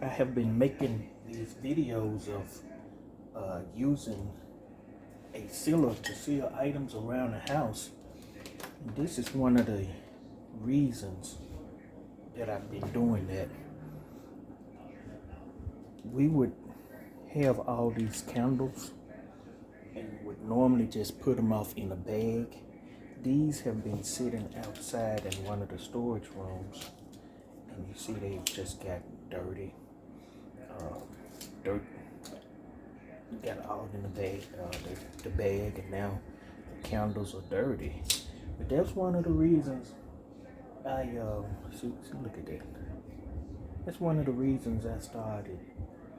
I have been making these videos of using a sealer to seal items around the house. And this is one of the reasons that I've been doing that. We would have all these candles and would normally just put them off in a bag. These have been sitting outside in one of the storage rooms, and you see they've just got dirty. Dirt got all in the bag, the bag, and now the candles are dirty. But that's one of the reasons I see look at that. That's one of the reasons I started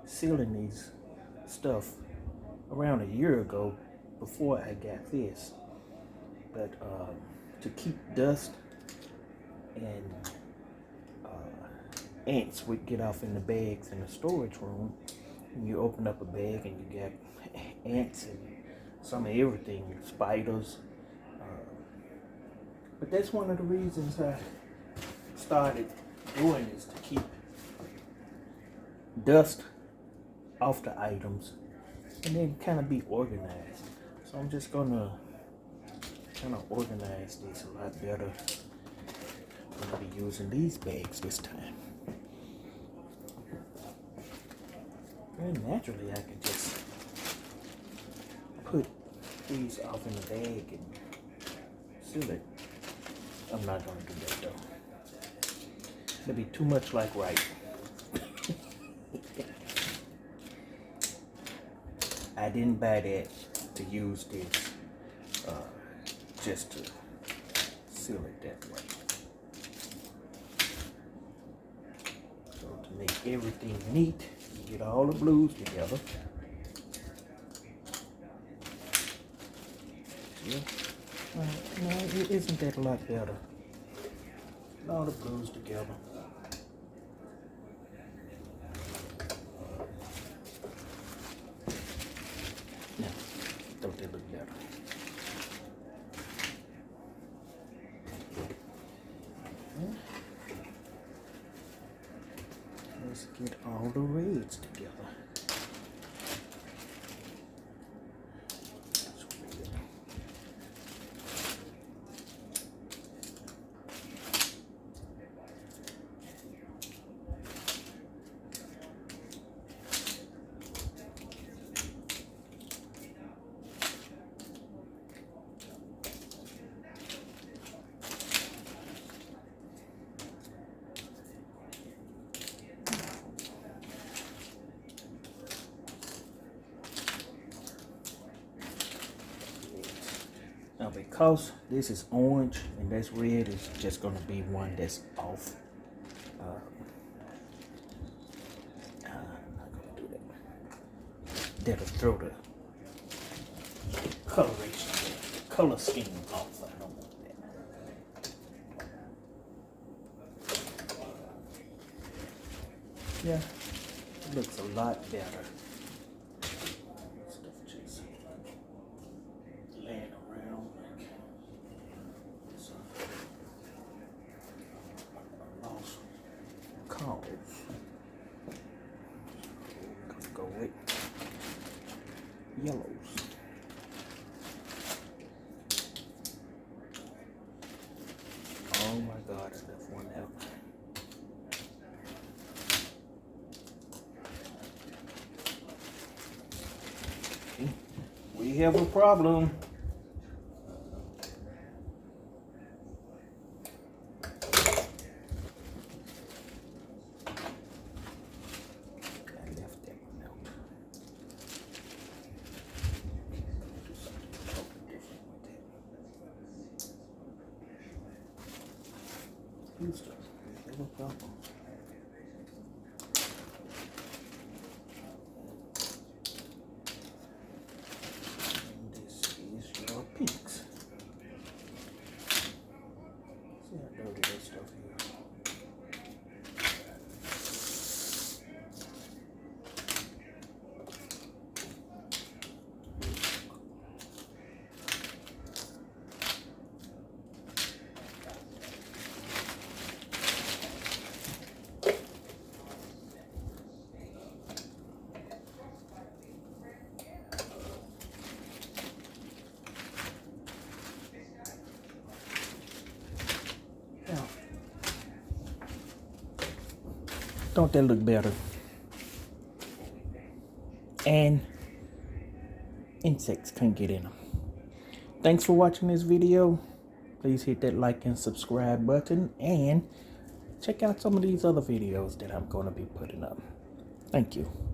sealing these stuff around a year ago before I got this. But to keep dust and ants would get off in the bags in the storage room. And you open up a bag and you got ants and some of everything, spiders. But that's one of the reasons I started doing this, to keep dust off the items and then kind of be organized. So I'm just gonna kind of organize this a lot better. I'm gonna be using these bags this time. And naturally I can just put these off in the bag and seal it. I'm not gonna do that though. It'll be too much like right. I didn't buy that to use this just to seal it that way. So to make everything neat, you get all the blues together. Yeah. No, isn't that a lot better? All the blues together. Now, don't they look better? Let's get all the reds together. Now because this is orange and that's red, it's just going to be one that's off. I'm not going to do that. That'll throw the coloration, the color scheme off. I don't want that. Yeah, it looks a lot better. Go with yellows. Oh my God, I left one out. Okay. We have a problem. Houston, we have a problem. And this is your pinks. See how dirty that stuff is. Don't that look better? And insects can't get in them. Thanks for watching this video. Please hit that like and subscribe button and check out some of these other videos that I'm going to be putting up. Thank you.